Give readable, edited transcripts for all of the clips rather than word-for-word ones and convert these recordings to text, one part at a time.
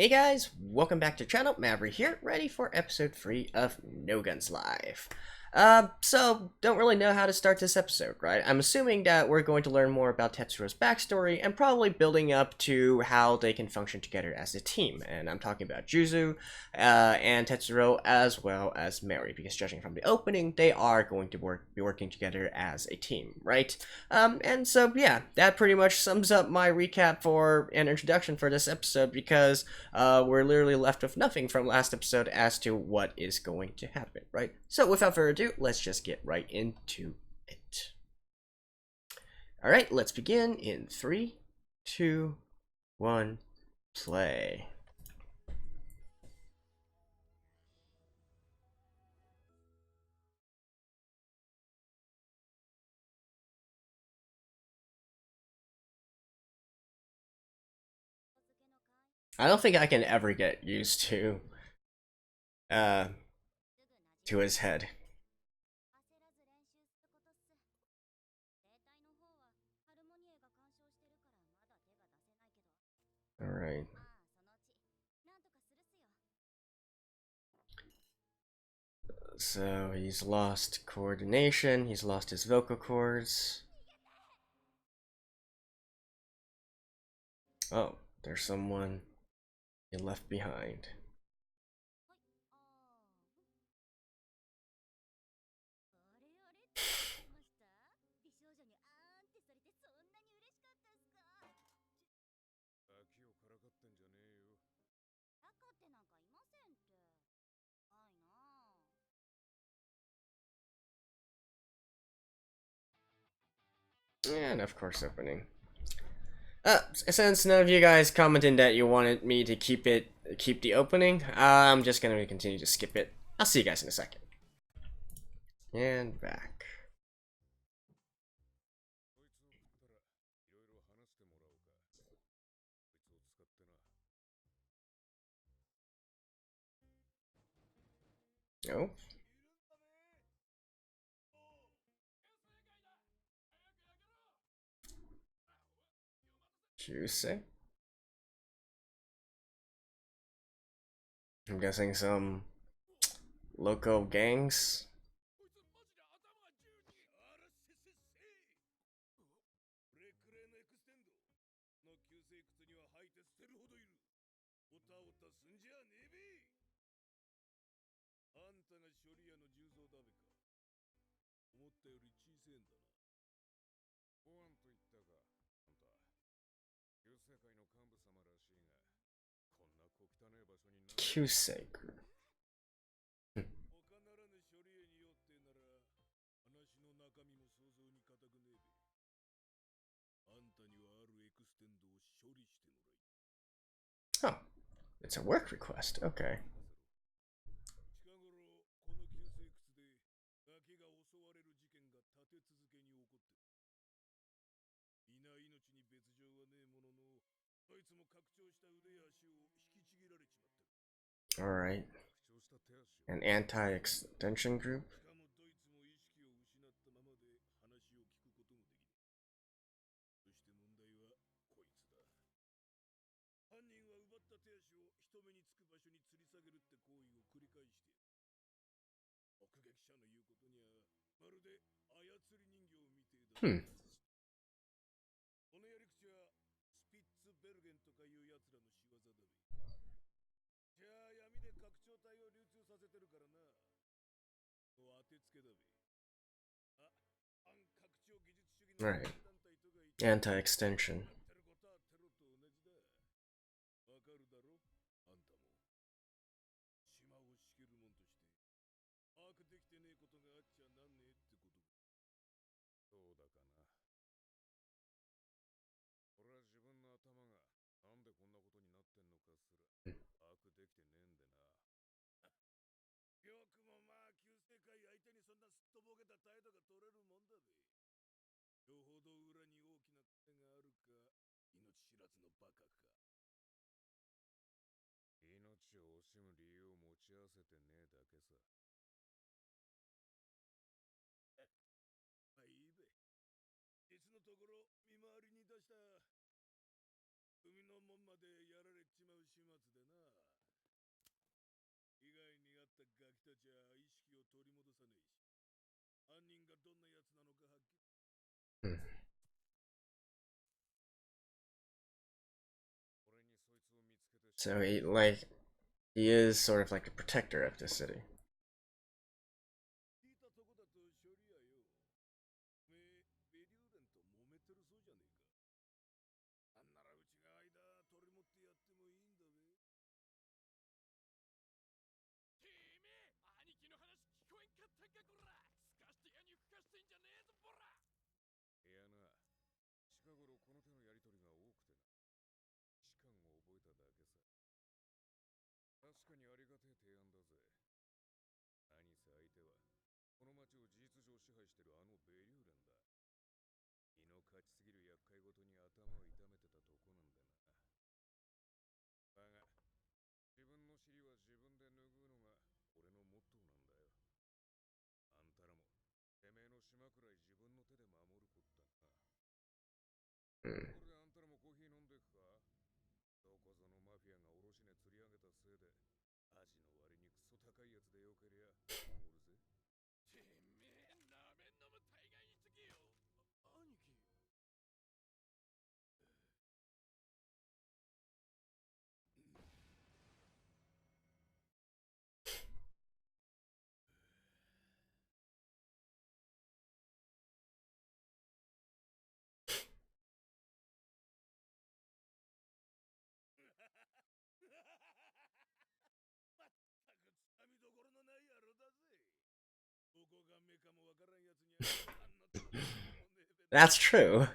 Hey guys, welcome back to the channel. Maverick here, ready for episode 3 of No Guns Live. So don't really know how to start this episode, right? I'm assuming that we're going to learn more about Tetsuro's backstory and probably building up to how they can function together as a team. And I'm talking about Juzu and Tetsuro as well as Mary, because judging from the opening, they are going to be working together as a team, right? And so yeah, that pretty much sums up my recap for an introduction for this episode, because we're literally left with nothing from last episode as to what is going to happen, right? So without further ado, let's just get right into it. Alright, let's begin in 3, 2, 1, play. I don't think I can ever get used to his head. Alright. So he's lost coordination, he's lost his vocal cords. Oh, there's someone he left behind. And of course opening. Since none of you guys commented that you wanted me to keep the opening, I'm just gonna continue to skip it. I'll see you guys in a second. And back. Oh. Juicy. I'm guessing some local gangs. Kusei group. Oh, it's a work request. Okay. Alright. An anti-extension group? Hmm. Alright. Anti-extension. So he is sort of like a protector of the city. Hmm. That's true.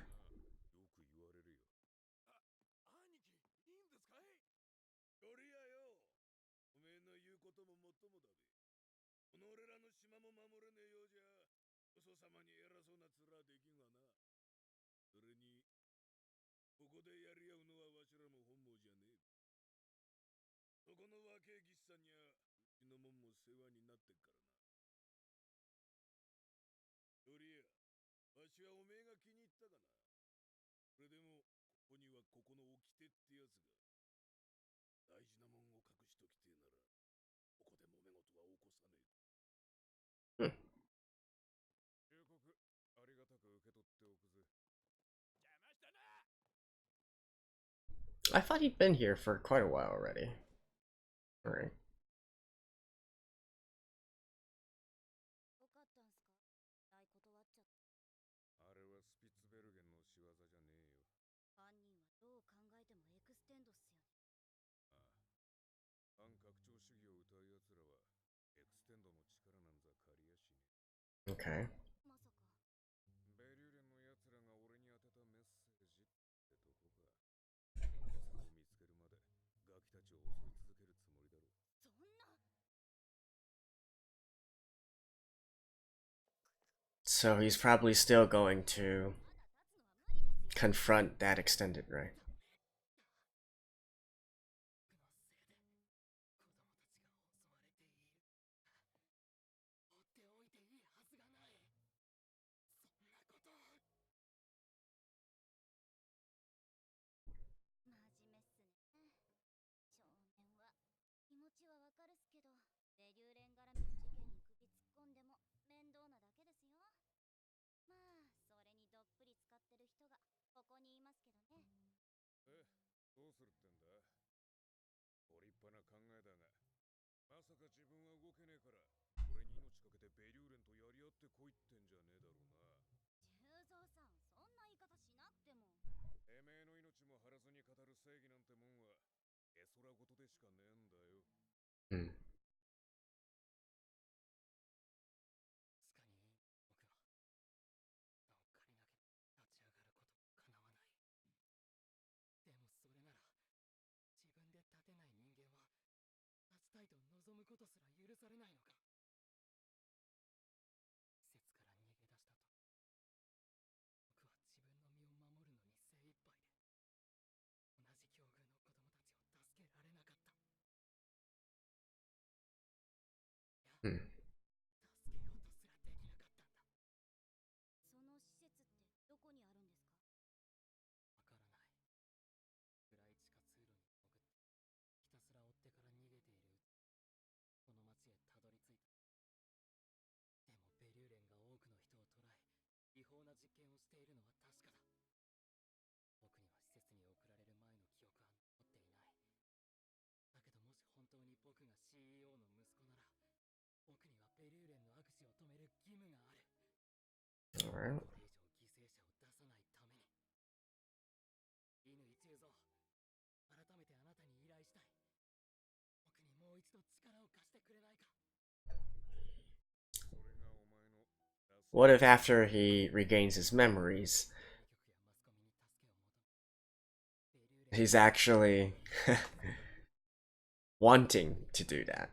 Hmm. I thought he'd been here for quite a while already. Alright. Okay. So he's probably still going to confront that extended, right? Hmm. Hmm. Alright. What if after he regains his memories, he's actually wanting to do that?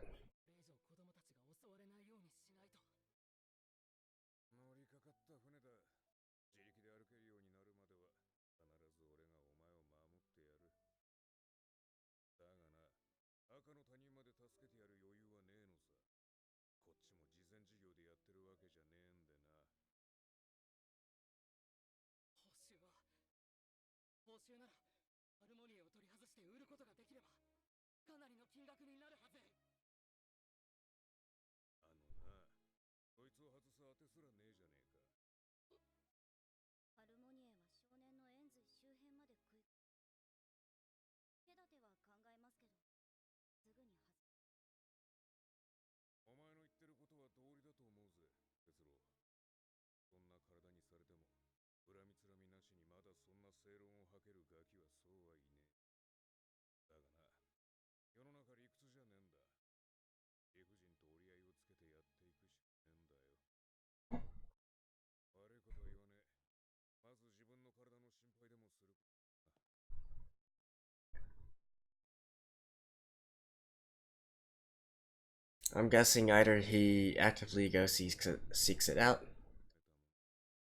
I'm guessing either he actively seeks it out,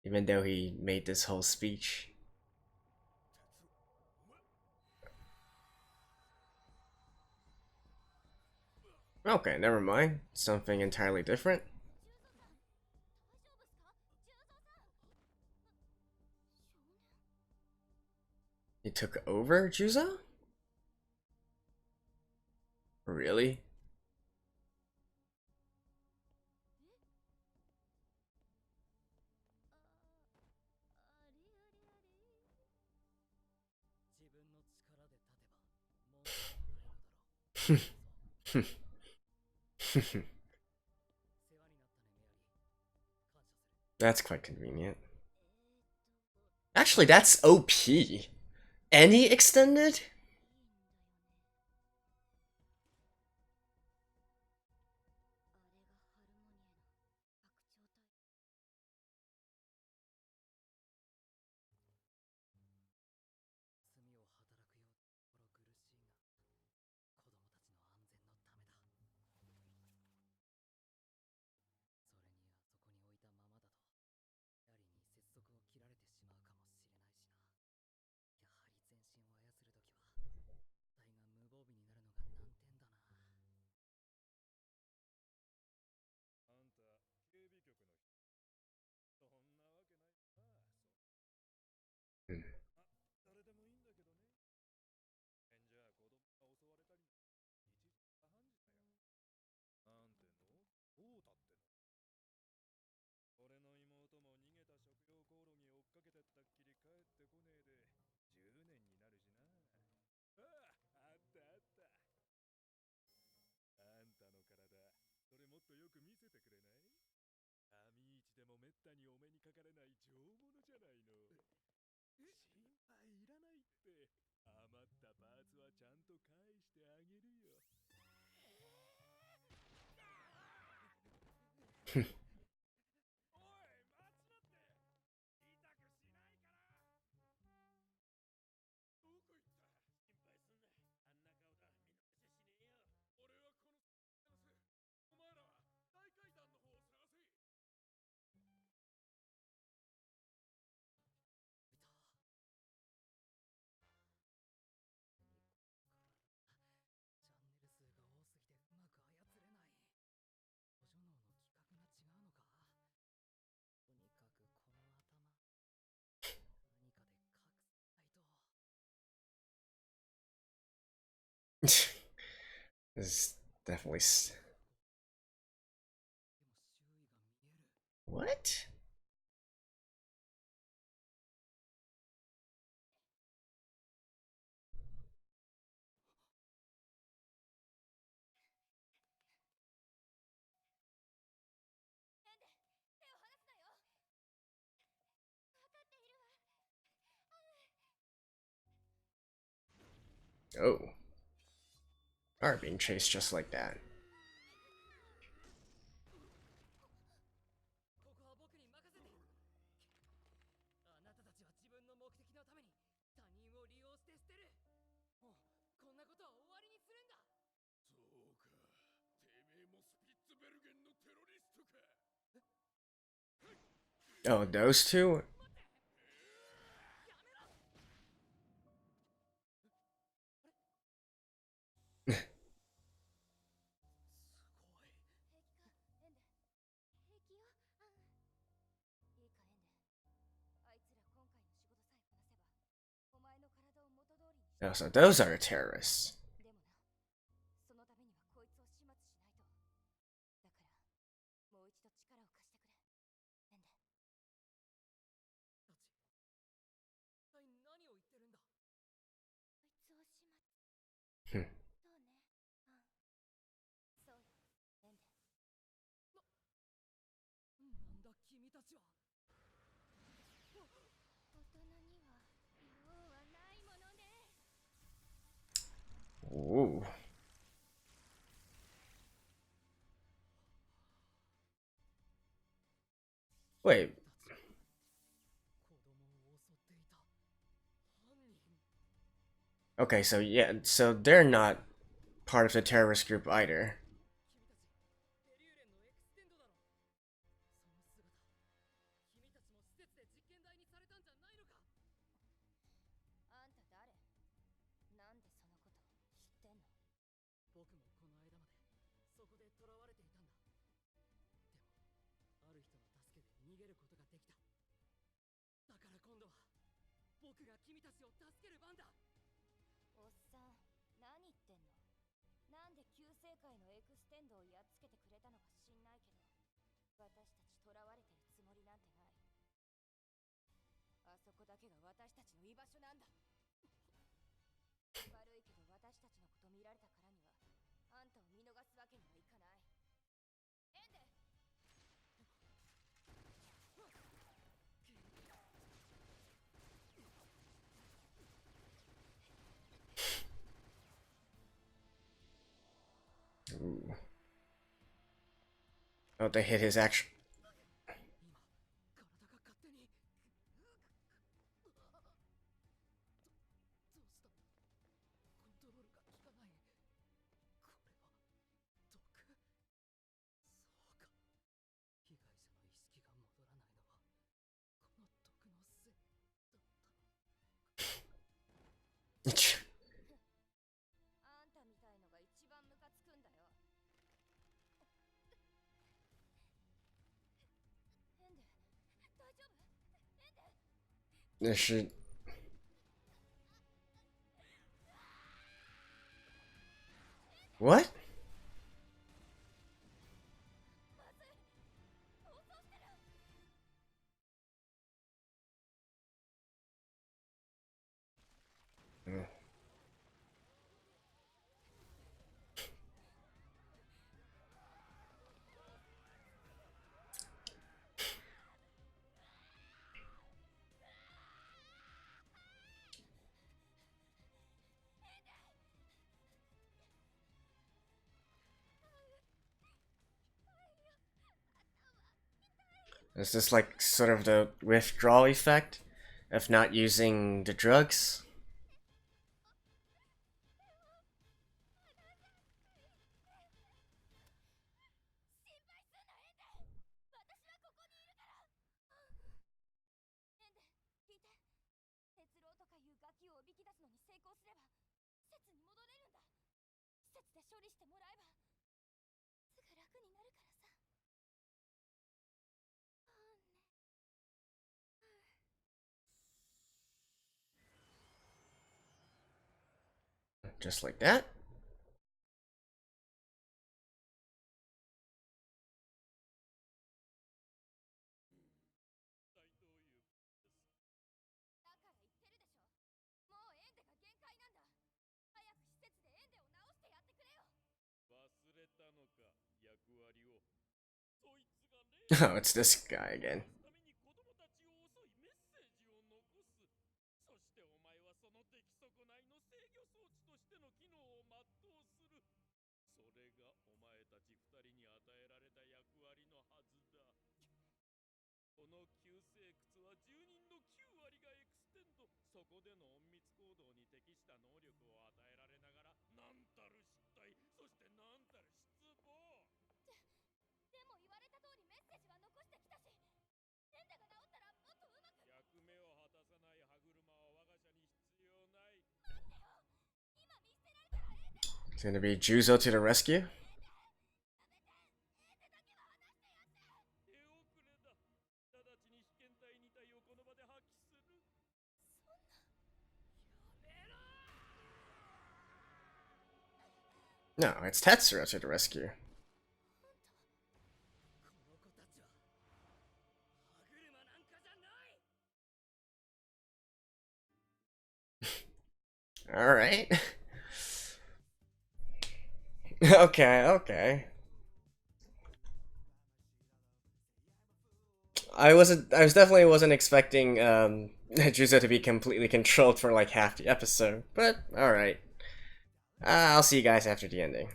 even though he made this whole speech. Okay, never mind. Something entirely different. He took over Juzo? Really? That's quite convenient. Actually, that's OP. Any extended? This is definitely. What? Oh. Are being chased just like that. Oh, those two? Oh, so those are terrorists. Hmm. Ooh. Wait. Okay, so yeah, so they're not part of the terrorist group either. Ooh. Oh, they hit his action. This should. What? Mm. Is this like sort of the withdrawal effect of not using the drugs? Just like that? Oh, it's this guy again. そこでの隠密行動に適した能力を与えられながら、なんたる失態、そしてなんたる失望。でも言われた通りメッセージは残してきたし、エンデが治ったらもっとうまく。役目を果たさない歯車は我が社に必要ない。待ってよ、今見捨てられたらエンデが。 It's gonna be Juzo to the rescue. 手遅れだ。直ちに被験体2体をこの場で破棄する。そんな。やめろ。 No, it's Tetsuro to the rescue. この子たちは歯車なんかじゃない。 Alright. Okay, okay. I was definitely wasn't expecting Juzo to be completely controlled for like half the episode, but alright. I'll see you guys after the ending.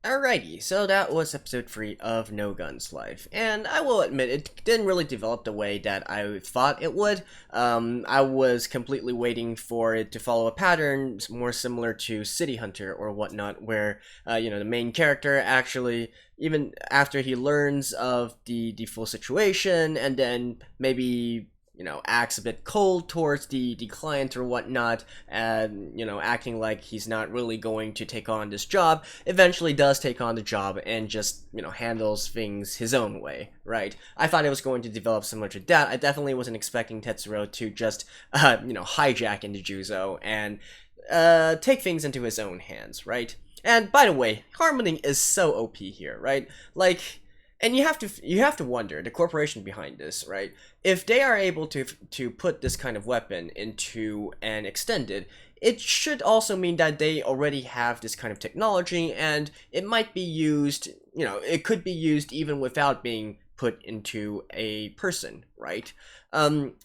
Alrighty, so that was episode 3 of No Guns Life, and I will admit it didn't really develop the way that I thought it would. I was completely waiting for it to follow a pattern more similar to City Hunter or whatnot, where, the main character actually, even after he learns of the full situation, and then maybe acts a bit cold towards the client or whatnot, and, acting like he's not really going to take on this job, eventually does take on the job and just, handles things his own way, right? I thought it was going to develop similar to that. I definitely wasn't expecting Tetsuro to just, hijack into Juzo and, take things into his own hands, right? And by the way, Harmony is so OP here, right? Like, and you have to wonder the corporation behind this, right? If they are able to put this kind of weapon into an extended, it should also mean that they already have this kind of technology, and it might be used. It could be used even without being put into a person, right?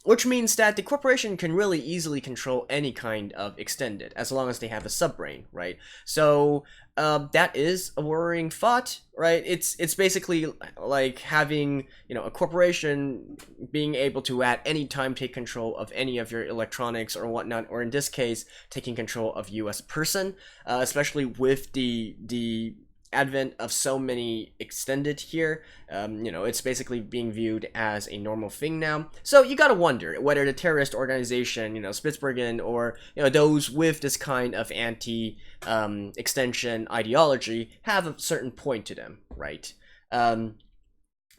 Which means that the corporation can really easily control any kind of extended as long as they have a subbrain, right? So that is a worrying thought, right? It's basically like having a corporation being able to at any time take control of any of your electronics or whatnot, or in this case, taking control of you as a person, especially with the advent of so many extended here. It's basically being viewed as a normal thing now. So you gotta wonder whether the terrorist organization, Spitsbergen, or those with this kind of anti-extension ideology have a certain point to them, right? That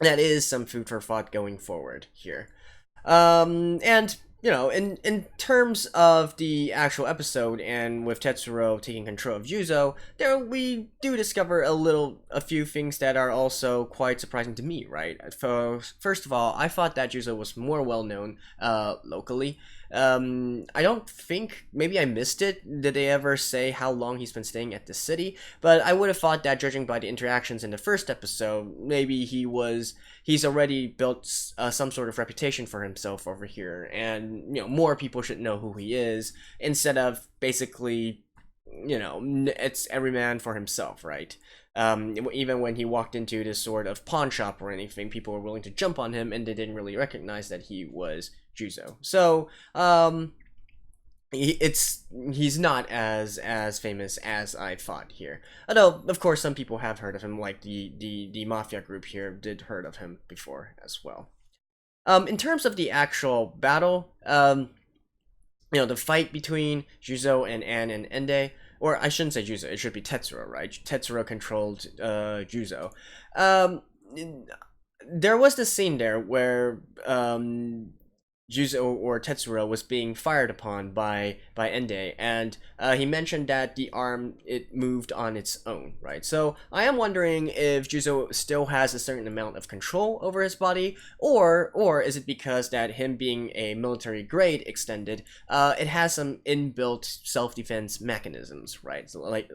is some food for thought going forward here. And in terms of the actual episode, and with Tetsuro taking control of Juzo, there we do discover a few things that are also quite surprising to me, right? First of all, I thought that Juzo was more well known locally. I don't think, maybe I missed it. Did they ever say how long he's been staying at the city? But I would have thought that, judging by the interactions in the first episode, maybe he's already built some sort of reputation for himself over here, and more people should know who he is, instead of basically, it's every man for himself, right? Even when he walked into this sort of pawn shop or anything, people were willing to jump on him, and they didn't really recognize that he was Juzo. So he's not as famous as I thought here. Although, of course, some people have heard of him, like the mafia group here did heard of him before as well. In terms of the actual battle, the fight between Juzo and Anne and Ende, or I shouldn't say Juzo, it should be Tetsuro, right? Tetsuro controlled Juzo. There was this scene there where Juzo or Tetsuro was being fired upon by Ende, and he mentioned that the arm, it moved on its own, right? So I am wondering if Juzo still has a certain amount of control over his body, or is it because that him being a military grade extended, it has some inbuilt self-defense mechanisms, right? So like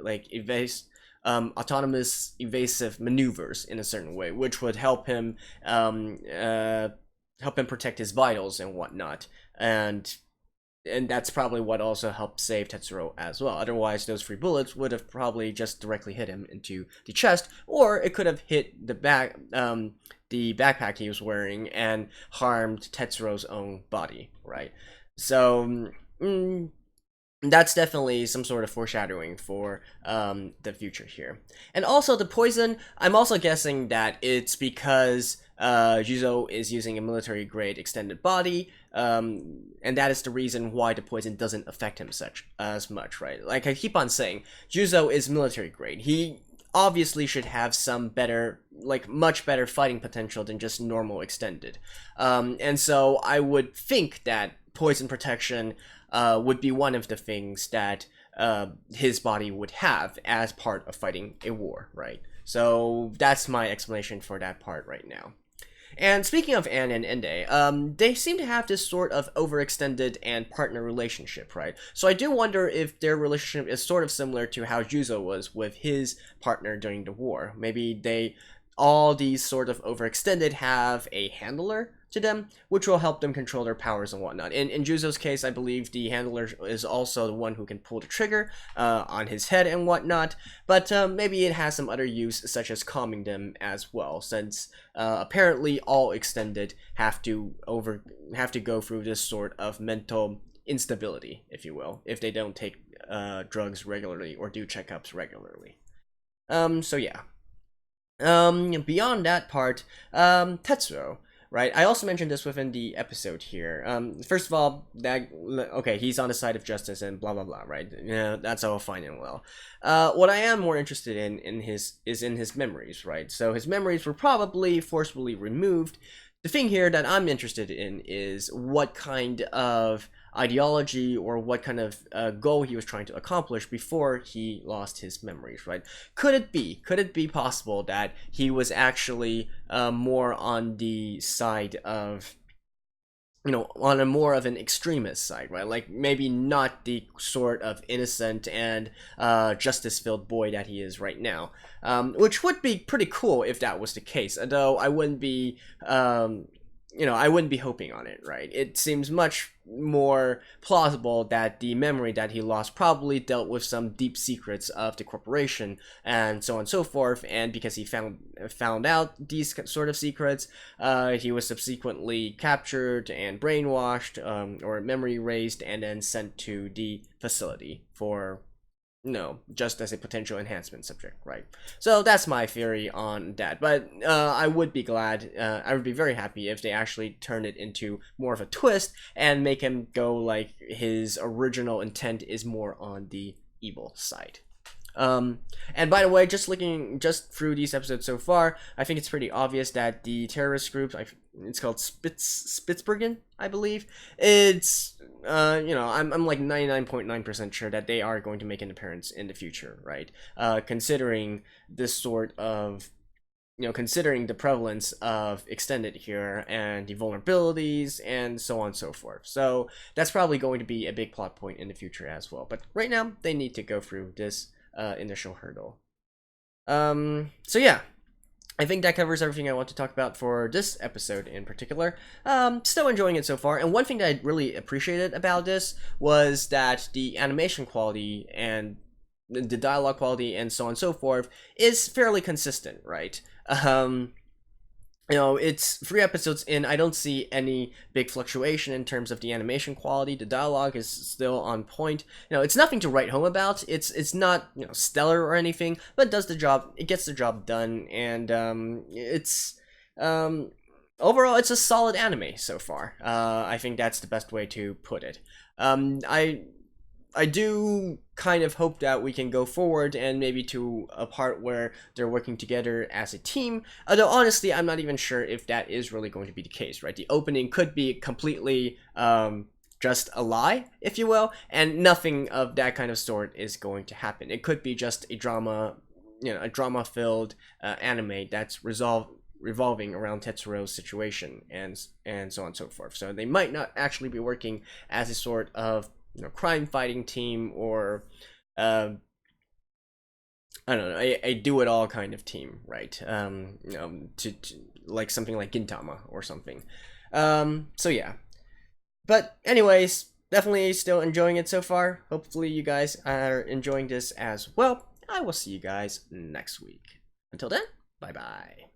autonomous evasive maneuvers in a certain way, which would help him protect his vitals and whatnot, and that's probably what also helped save Tetsuro as well. Otherwise, those 3 bullets would have probably just directly hit him into the chest, or it could have hit the backpack he was wearing and harmed Tetsuro's own body, right? So that's definitely some sort of foreshadowing for the future here. And also the poison, I'm also guessing that it's because Juzo is using a military grade extended body, and that is the reason why the poison doesn't affect him as much, right? Like I keep on saying, Juzo is military grade. He obviously should have some better, like much better fighting potential than just normal extended. And so I would think that poison protection would be one of the things that his body would have as part of fighting a war, right? So that's my explanation for that part right now. And speaking of Anne and Ende, they seem to have this sort of overextended and partner relationship, right? So I do wonder if their relationship is sort of similar to how Juzo was with his partner during the war. Maybe all these sort of overextended have a handler to them, which will help them control their powers and whatnot. In Juzo's case, I believe the handler is also the one who can pull the trigger on his head and whatnot, but maybe it has some other use, such as calming them as well, since apparently all extended have to go through this sort of mental instability, if you will, if they don't take drugs regularly or do checkups regularly. So yeah. Beyond that part, Tetsuo, right? I also mentioned this within the episode here. First of all, okay, he's on the side of justice and blah blah blah, right? Yeah, that's all fine and well. What I am more interested in is in his memories, right? So his memories were probably forcibly removed. The thing here that I'm interested in is what kind of ideology or what kind of goal he was trying to accomplish before he lost his memories, right? Could it be possible that he was actually more on the side of, on a more of an extremist side, right? Like maybe not the sort of innocent and justice-filled boy that he is right now, which would be pretty cool if that was the case. Although I wouldn't be, I wouldn't be hoping on it, right? It seems much more plausible that the memory that he lost probably dealt with some deep secrets of the corporation and so on and so forth, and because he found out these sort of secrets, he was subsequently captured and brainwashed, or memory erased, and then sent to the facility for just as a potential enhancement subject, right? So that's my theory on that. But I would be very happy if they actually turn it into more of a twist and make him go like his original intent is more on the evil side. And by the way, just through these episodes so far, I think it's pretty obvious that the terrorist group, it's called Spitzbergen, I believe. It's, I'm like 99.9% sure that they are going to make an appearance in the future, right? Considering this sort of, considering the prevalence of extended here and the vulnerabilities and so on and so forth. So that's probably going to be a big plot point in the future as well. But right now, they need to go through this initial hurdle. So yeah, I think that covers everything I want to talk about for this episode in particular. Still enjoying it so far, and one thing that I really appreciated about this was that the animation quality and the dialogue quality and so on and so forth is fairly consistent, right? It's 3 episodes in. I don't see any big fluctuation in terms of the animation quality. The dialogue is still on point. It's nothing to write home about. It's not stellar or anything, but it does the job. It gets the job done, and it's overall it's a solid anime so far. I think that's the best way to put it. I do kind of hope that we can go forward and maybe to a part where they're working together as a team. Although honestly, I'm not even sure if that is really going to be the case, right? The opening could be completely just a lie, if you will, and nothing of that kind of sort is going to happen. It could be just a drama, a drama-filled anime that's revolving around Tetsuro's situation and so on and so forth. So they might not actually be working as a sort of crime fighting team or I don't know, a do-it-all kind of team, right? To like something like Gintama or something. So yeah. But anyways, definitely still enjoying it so far. Hopefully you guys are enjoying this as well. I will see you guys next week. Until then, bye-bye.